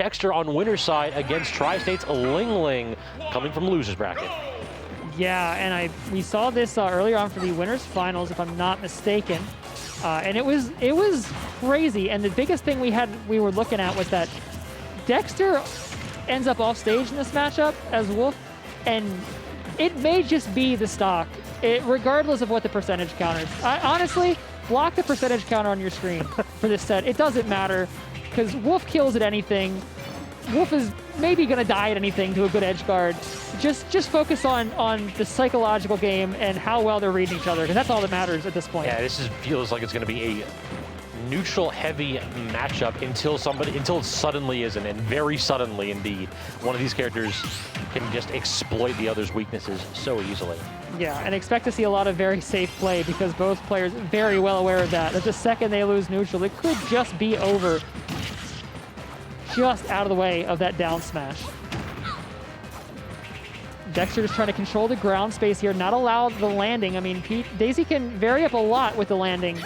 Dexter on winner's side against Tri-State's LingLing coming from loser's bracket. Yeah, and we saw this earlier on for the winners finals, if I'm not mistaken, and it was crazy. And the biggest thing we were looking at was that Dexter ends up off stage in this matchup as Wolf, and it may just be the stock, regardless of what the percentage counters. Honestly, block the percentage counter on your screen for this set. It doesn't matter, because Wolf kills at anything. Wolf is maybe going to die at anything to a good edge guard. Just focus on the psychological game and how well they're reading each other, because that's all that matters at this point. Yeah, this feels like it's going to be a neutral-heavy matchup until it suddenly isn't, and very suddenly indeed. One of these characters can just exploit the other's weaknesses so easily. Yeah, and expect to see a lot of very safe play, because both players are very well aware of that the second they lose neutral, it could just be over. Just out of the way of that down smash. Dexter is trying to control the ground space here, not allow the landing. I mean, Daisy can vary up a lot with the landing,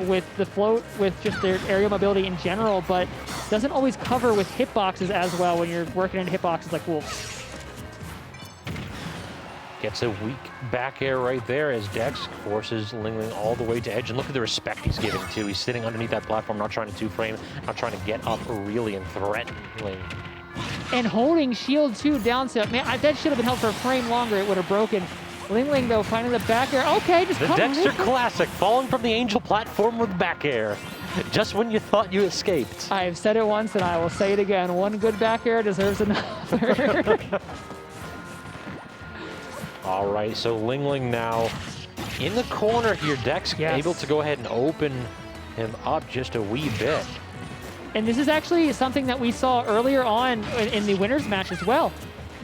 with the float, with just their aerial mobility in general, but doesn't always cover with hitboxes as well when you're working into hitboxes like Wolf. Gets a weak back air right there as Dex forces LingLing all the way to edge. And look at the respect he's giving, too. He's sitting underneath that platform, not trying to two-frame, not trying to get up really and threaten Ling. And holding shield, too, down set. Man, that should have been held for a frame longer. It would have broken. LingLing, though, finding the back air. Okay, just come. The Dexter classic, falling from the angel platform with back air. Just when you thought you escaped. I've said it once, and I will say it again. One good back air deserves another. All right, so LingLing now in the corner here. Dex able to go ahead and open him up just a wee bit. And this is actually something that we saw earlier on in the winners match as well.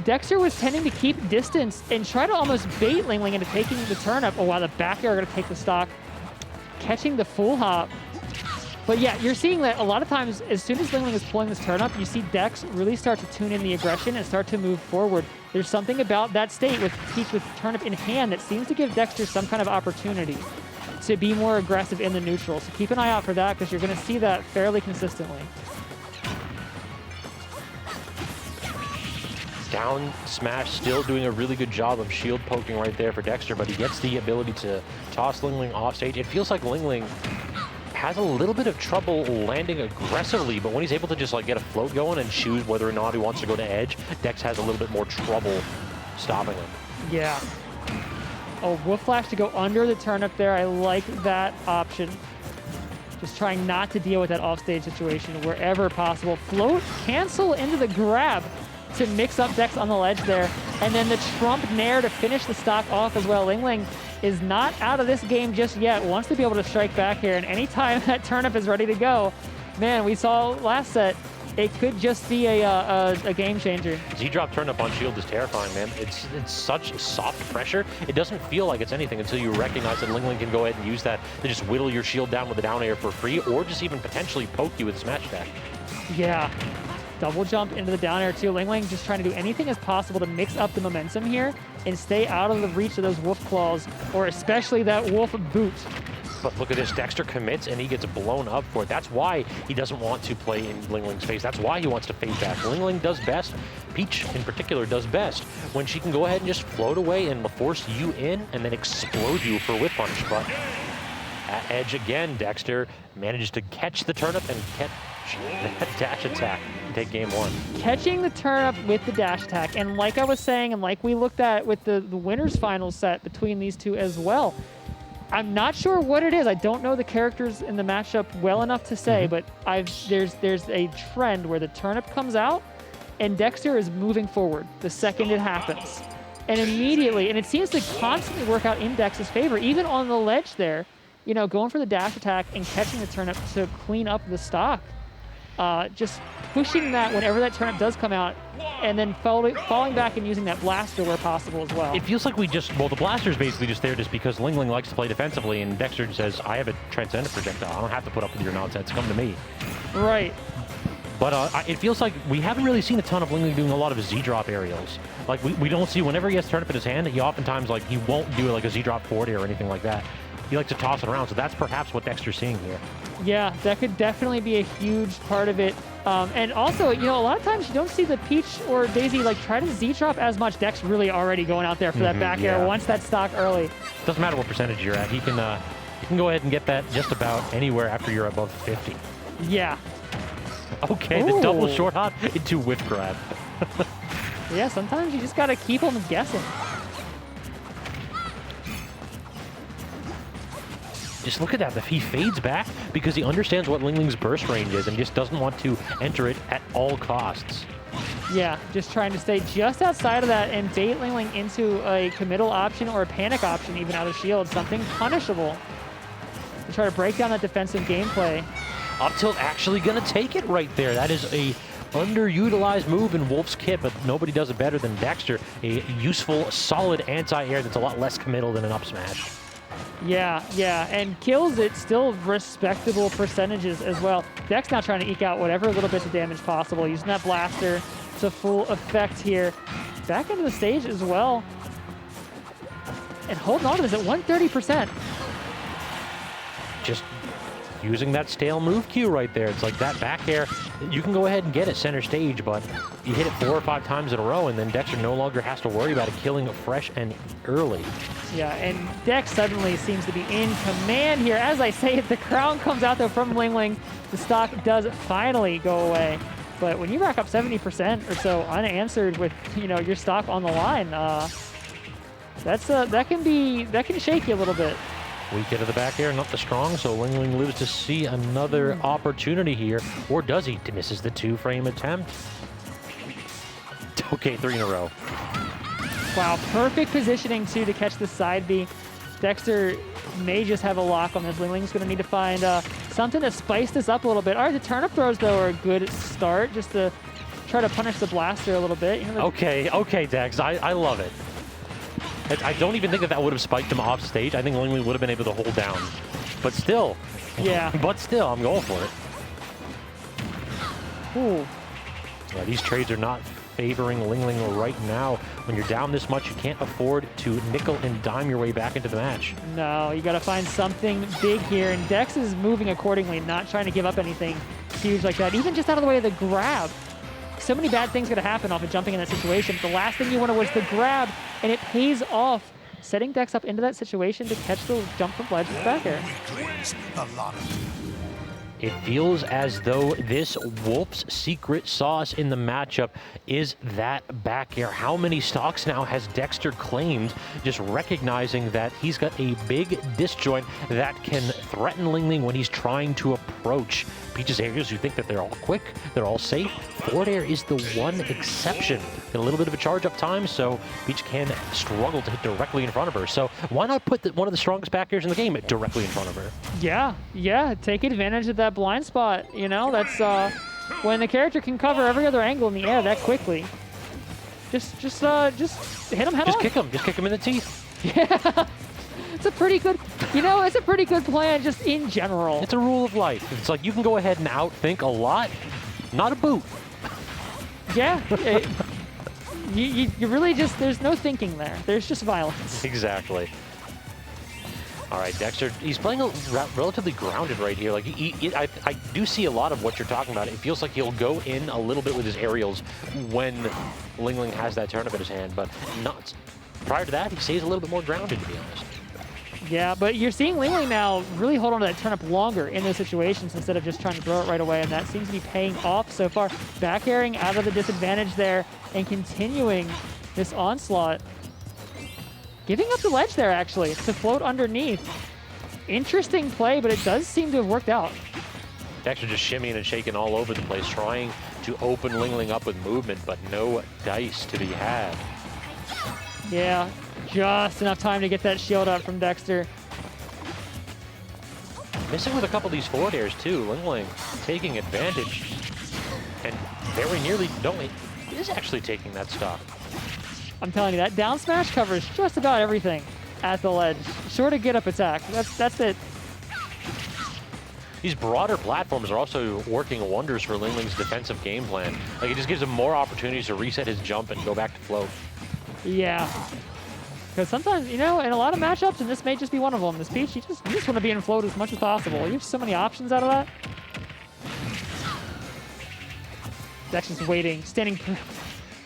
Dexter was tending to keep distance and try to almost bait LingLing into taking the turnip. Oh wow, the back air are going to take the stock, catching the full hop. But yeah, you're seeing that a lot of times, as soon as LingLing is pulling this turn up, you see Dex really start to tune in the aggression and start to move forward. There's something about that state with Peach with turnip in hand that seems to give Dexter some kind of opportunity to be more aggressive in the neutral. So keep an eye out for that, because you're going to see that fairly consistently. Down smash, still doing a really good job of shield poking right there for Dexter, but he gets the ability to toss LingLing off stage. It feels like LingLing has a little bit of trouble landing aggressively, but when he's able to just like get a float going and choose whether or not he wants to go to edge, Dex has a little bit more trouble stopping him. Yeah. Oh, Wolf Flash to go under the turnip there. I like that option. Just trying not to deal with that offstage situation wherever possible. Float, cancel into the grab to mix up Dex on the ledge there. And then the Trump Nair to finish the stock off as well. LingLing is not out of this game just yet. Wants to be able to strike back here. And anytime that turnip is ready to go, man, we saw last set, it could just be a game changer. Z-drop turnip on shield is terrifying, man. It's such soft pressure. It doesn't feel like it's anything until you recognize that LingLing can go ahead and use that to just whittle your shield down with a down air for free, or just even potentially poke you with a smash attack. Yeah. Double jump into the down air too. LingLing just trying to do anything as possible to mix up the momentum here and stay out of the reach of those wolf claws, or especially that wolf boot. But look at this, Dexter commits and he gets blown up for it. That's why he doesn't want to play in LingLing's face. That's why he wants to fade back. LingLing does best, Peach in particular does best, when she can go ahead and just float away and force you in and then explode you for whip punch. But at edge again, Dexter manages to catch the turnip and catch that dash attack and take game one. Catching the turnip with the dash attack, and like I was saying, and like we looked at with the winners final set between these two as well, I'm not sure what it is. I don't know the characters in the matchup well enough to say, but there's a trend where the turnip comes out and Dexter is moving forward the second it happens. And immediately, and it seems to constantly work out in Dex's favor, even on the ledge there, you know, going for the dash attack and catching the turnip to clean up the stock. Just pushing that whenever that turnip does come out, and then falling back and using that blaster where possible as well. It feels like well, the blaster's basically just there just because LingLing likes to play defensively, and Dexter says, I have a transcendent projectile. I don't have to put up with your nonsense. Come to me. Right. But it feels like we haven't really seen a ton of LingLing doing a lot of Z-drop aerials. Like, we don't see, whenever he has turnip in his hand, he oftentimes, like, he won't do like a Z-drop forward air or anything like that. he likes to toss it around. So that's perhaps what Dexter's seeing here. Yeah, that could definitely be a huge part of it. And also, you know, a lot of times you don't see the Peach or Daisy like try to Z-drop as much. Dex really already going out there for that back air once that stock early. Doesn't matter what percentage you're at. He can go ahead and get that just about anywhere after you're above 50. Yeah. Okay, the double short hop into whiff grab. Yeah, sometimes you just got to keep them guessing. Just look at that. He fades back because he understands what LingLing's burst range is and just doesn't want to enter it at all costs. Yeah, just trying to stay just outside of that and bait LingLing into a committal option or a panic option, even out of shield, something punishable. To try to break down that defensive gameplay. Up tilt actually going to take it right there. That is a underutilized move in Wolf's kit, but nobody does it better than Dexter. A useful, solid anti-air that's a lot less committal than an up smash. Yeah, and kills it still respectable percentages as well. Dex now trying to eke out whatever little bits of damage possible, using that blaster to full effect here. Back into the stage as well. And holding on to this at 130%. Just using that stale move cue right there. It's like that back air, you can go ahead and get it center stage, but you hit it 4 or 5 times in a row, and then Dexter no longer has to worry about it killing fresh and early. Yeah, and Dex suddenly seems to be in command here. As I say it, the crown comes out though from LingLing. The stock does finally go away. But when you rack up 70% or so unanswered with, you know, your stock on the line, that can shake you a little bit. Weak hit of the back air, not the strong, so LingLing lives to see another opportunity here. Or does he? Misses the 2-frame attempt. Okay, 3 in a row. Wow, perfect positioning too to catch the side B. Dexter may just have a lock on this. LingLing's going to need to find something to spice this up a little bit. All right, the turnip throws, though, are a good start just to try to punish the blaster a little bit. You know, okay, Dex, I love it. I don't even think that would have spiked him off stage. I think LingLing would have been able to hold down. But still. Yeah. But still, I'm going for it. Ooh. Yeah, these trades are not favoring LingLing right now. When you're down this much, you can't afford to nickel and dime your way back into the match. No, you got to find something big here. And Dex is moving accordingly, not trying to give up anything huge like that. Even just out of the way of the grab. So many bad things going to happen off of jumping in that situation. The last thing you wanted was the grab, and it pays off. Setting Dex up into that situation to catch the jump from ledge with back air. It feels as though this Wolf's secret sauce in the matchup is that back air. How many stocks now has Dexter claimed, just recognizing that he's got a big disjoint that can threaten LingLing when he's trying to approach Peach's areas. You think that they're all quick, they're all safe. Forward air is the one exception. Get a little bit of a charge up time, so Peach can struggle to hit directly in front of her. So why not put one of the strongest back airs in the game directly in front of her? Yeah, take advantage of that blind spot. You know, that's when the character can cover every other angle in the air that quickly. Just hit him head on. Just kick him in the teeth. Yeah. It's a pretty good, it's a pretty good plan just in general. It's a rule of life. It's like you can go ahead and outthink a lot, not a boot. Yeah. You really just, there's no thinking there. There's just violence. Exactly. All right, Dexter, he's playing relatively grounded right here. Like I do see a lot of what you're talking about. It feels like he'll go in a little bit with his aerials when LingLing has that turnip in his hand, but not. Prior to that, he stays a little bit more grounded, to be honest. Yeah, but you're seeing LingLing now really hold on to that turnip longer in those situations instead of just trying to throw it right away, and that seems to be paying off so far. Back airing out of the disadvantage there and continuing this onslaught. Giving up the ledge there, actually, to float underneath. Interesting play, but it does seem to have worked out. Dexter just shimmying and shaking all over the place, trying to open LingLing up with movement, but no dice to be had. Yeah, just enough time to get that shield out from Dexter. Missing with a couple of these forward airs, too. LingLing taking advantage. And very nearly, no, it is actually taking that stock. I'm telling you, that down smash covers just about everything at the ledge. Short of get-up attack. That's it. These broader platforms are also working wonders for LingLing's defensive game plan. Like, it just gives him more opportunities to reset his jump and go back to float. Yeah. Because sometimes, you know, in a lot of matchups, and this may just be one of them, this Peach, you just want to be in float as much as possible. You have so many options out of that. Dex just waiting, standing.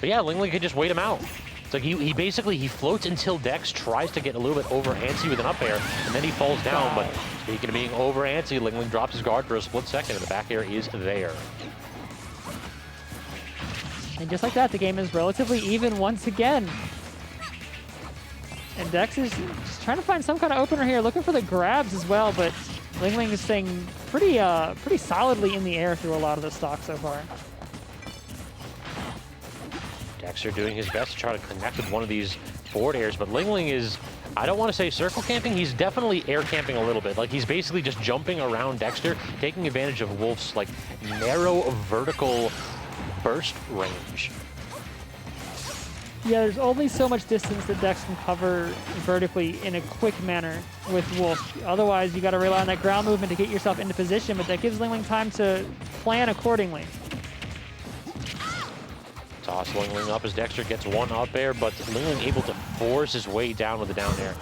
But yeah, LingLing could just wait him out. It's like he basically floats until Dex tries to get a little bit over antsy with an up air, and then he falls down. But speaking of being over antsy, LingLing drops his guard for a split second, and the back air is there. And just like that, the game is relatively even once again. And Dex is just trying to find some kind of opener here, looking for the grabs as well, but LingLing is staying pretty solidly in the air through a lot of the stock so far. Dexter doing his best to try to connect with one of these forward airs, but LingLing is, I don't want to say circle camping, he's definitely air camping a little bit. Like, he's basically just jumping around Dexter, taking advantage of Wolf's, like, narrow vertical burst range. Yeah, there's only so much distance that Dex can cover vertically in a quick manner with Wolf. Otherwise, you got to rely on that ground movement to get yourself into position, but that gives LingLing time to plan accordingly. Toss LingLing up as Dexter gets one up air, but LingLing able to force his way down with the down air.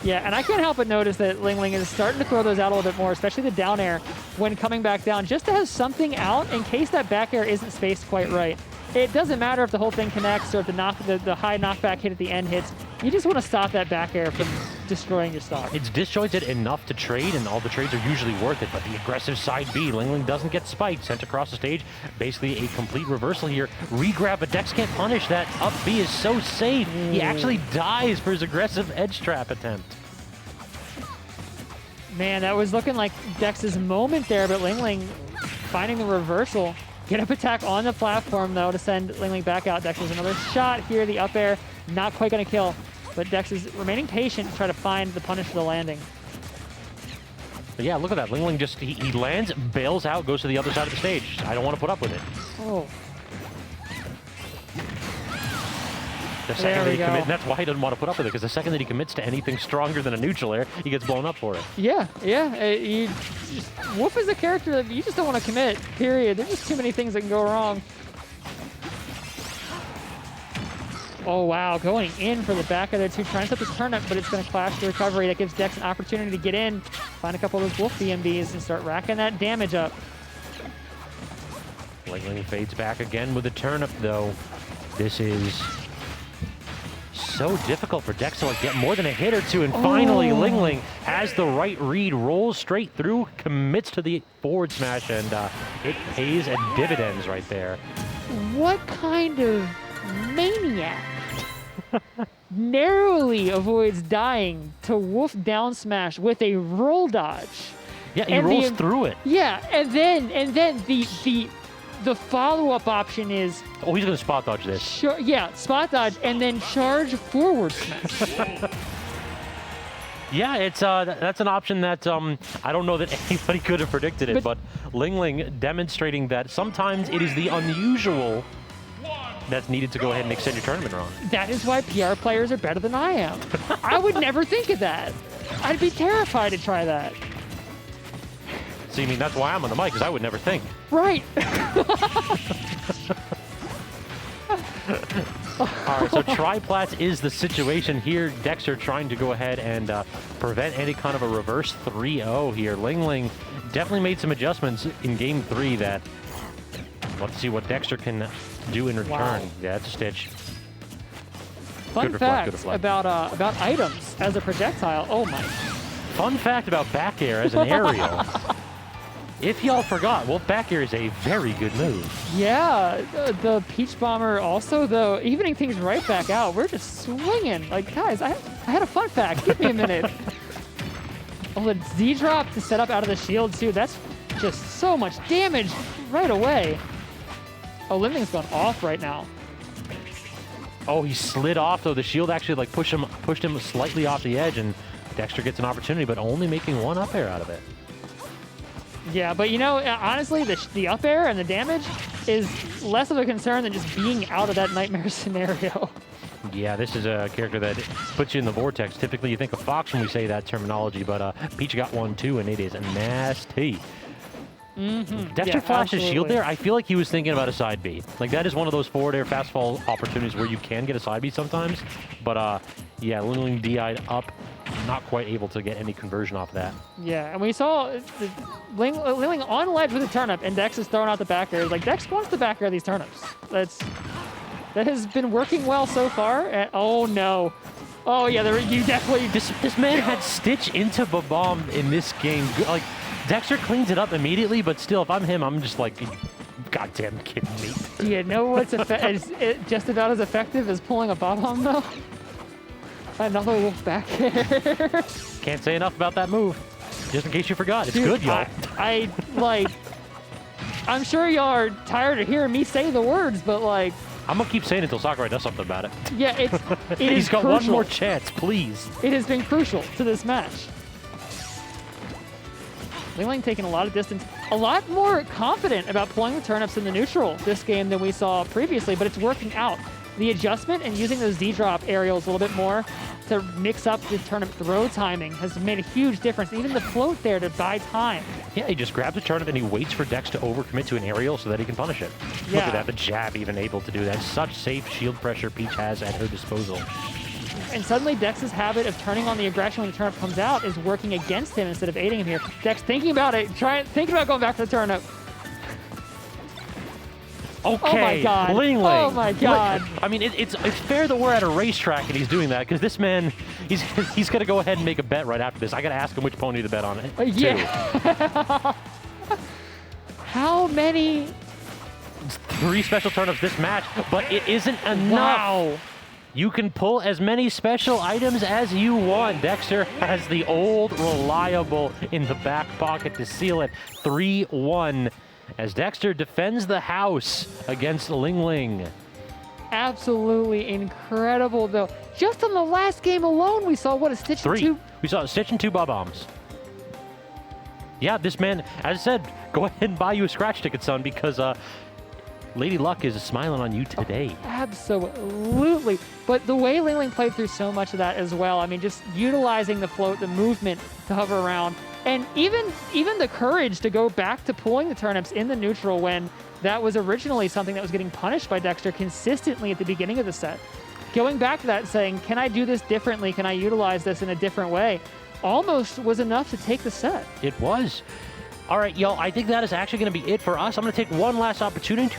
Yeah, and I can't help but notice that LingLing is starting to throw those out a little bit more, especially the down air when coming back down, just to have something out in case that back air isn't spaced quite right. It doesn't matter if the whole thing connects or if the high knockback hit at the end hits. You just want to stop that back air from destroying your stock. It's disjointed enough to trade, and all the trades are usually worth it, but the aggressive side B, LingLing doesn't get spiked, sent across the stage. Basically a complete reversal here. Regrab, but Dex can't punish that. Up B is so safe. He actually dies for his aggressive edge trap attempt. Man, that was looking like Dex's moment there, but LingLing finding the reversal. Get up attack on the platform, though, to send LingLing back out. Dex has another shot here. The up air, not quite going to kill. But Dex is remaining patient to try to find the punish for the landing. But yeah, look at that. LingLing just, he lands, bails out, goes to the other side of the stage. I don't want to put up with it. Oh. The second that he commits, that's why he doesn't want to put up with it, because the second that he commits to anything stronger than a neutral air, he gets blown up for it. Yeah. Wolf is a character that you just don't want to commit, period. There's just too many things that can go wrong. Oh, wow. Going in for the back of there, too. Trying to set this turnip, but it's going to clash the recovery. That gives Dex an opportunity to get in, find a couple of those Wolf BMBs, and start racking that damage up. LingLing fades back again with a turnip, though. This is so difficult for Dex to get more than a hit or two, and finally LingLing has the right read, rolls straight through, commits to the forward smash, and it pays dividends right there. What kind of maniac narrowly avoids dying to Wolf down smash with a roll dodge? Yeah, he rolls through it. Yeah, and then the follow-up option is... Oh, he's going to spot dodge this. Yeah, spot dodge, and then charge forward smash. Yeah, it's that's an option that I don't know that anybody could have predicted it, but LingLing demonstrating that sometimes it is the unusual that's needed to go ahead and extend your tournament run. That is why PR players are better than I am. I would never think of that. I'd be terrified to try that. So you mean that's why I'm on the mic, because I would never think. Right. All right, so triplats is the situation here. Dexter trying to go ahead and prevent any kind of a reverse 3-0 here. LingLing definitely made some adjustments in game 3 that let's see what Dexter can do in return. Wow. Yeah, that's a stitch. Fun fact about items as a projectile. Oh my. Fun fact about back air as an aerial. If y'all forgot, Wolf back air is a very good move. Yeah, the Peach Bomber also, though, evening things right back out. We're just swinging. Like, guys, I had a fun fact. Give me a minute. Oh, the Z-drop to set up out of the shield, too. That's just so much damage right away. Oh, LingLing's gone off right now. Oh, he slid off, though. The shield actually pushed him slightly off the edge, and Dexter gets an opportunity, but only making one up air out of it. Yeah, but you know, honestly, the up air and the damage is less of a concern than just being out of that nightmare scenario. Yeah, this is a character that puts you in the vortex. Typically, you think of Fox when we say that terminology, but Peach got one too, and it is nasty. Dexter flashed his shield absolutely. there. I feel like he was thinking about a side B. Like, that is one of those forward air fast fall opportunities where you can get a side B sometimes. But, yeah, LingLing DI'd up. Not quite able to get any conversion off that. Yeah, and we saw LingLing on ledge with a turnip, and Dex is throwing out the back air. Like, Dex wants the back air of these turnips. That has been working well so far. And, oh, no. Oh, yeah, you definitely... This man had Stitch into Babam in this game. Like, Dexter cleans it up immediately, but still, if I'm him, I'm just like, goddamn kidding me. Do you know what's is it just about as effective as pulling a bob-omb, though? Another wolf back air. Can't say enough about that move. Just in case you forgot. It's Dude, good, y'all. I'm sure y'all are tired of hearing me say the words, but, like... I'm going to keep saying it until Sakurai does something about it. Yeah, it He's is got crucial. one more chance, please. It has been crucial to this match. LingLing taking a lot of distance, a lot more confident about pulling the turnips in the neutral this game than we saw previously, but it's working out. The adjustment and using those D-drop aerials a little bit more to mix up the turnip throw timing has made a huge difference. Even the float there to buy time. Yeah, he just grabs a turnip and he waits for Dex to overcommit to an aerial so that he can punish it. Yeah. Look at that, the jab even able to do that. Such safe shield pressure Peach has at her disposal. And suddenly Dex's habit of turning on the aggression when the turnip comes out is working against him instead of aiding him here. Dex thinking about it, thinking about going back to the turnip. Okay, Oh my god. LingLing. Oh my god. I mean, it's fair that we're at a racetrack and he's doing that because this man, he's going to go ahead and make a bet right after this. I got to ask him which pony to bet on it. Yeah. How many? 3 special turnips this match, but it isn't enough. Wow. You can pull as many special items as you want. Dexter has the old reliable in the back pocket to seal it. 3-1 as Dexter defends the house against LingLing. Absolutely incredible, though. Just on the last game alone, we saw what a Stitch 3. 2. We saw a Stitch and 2 bob-ombs. Yeah, this man, as I said, go ahead and buy you a scratch ticket, son, because Lady Luck is smiling on you today. Absolutely. But the way LingLing played through so much of that as well, I mean, just utilizing the float, the movement to hover around, and even the courage to go back to pulling the turnips in the neutral when that was originally something that was getting punished by Dexter consistently at the beginning of the set. Going back to that and saying, can I do this differently? Can I utilize this in a different way? Almost was enough to take the set. It was. All right, y'all, I think that is actually going to be it for us. I'm going to take one last opportunity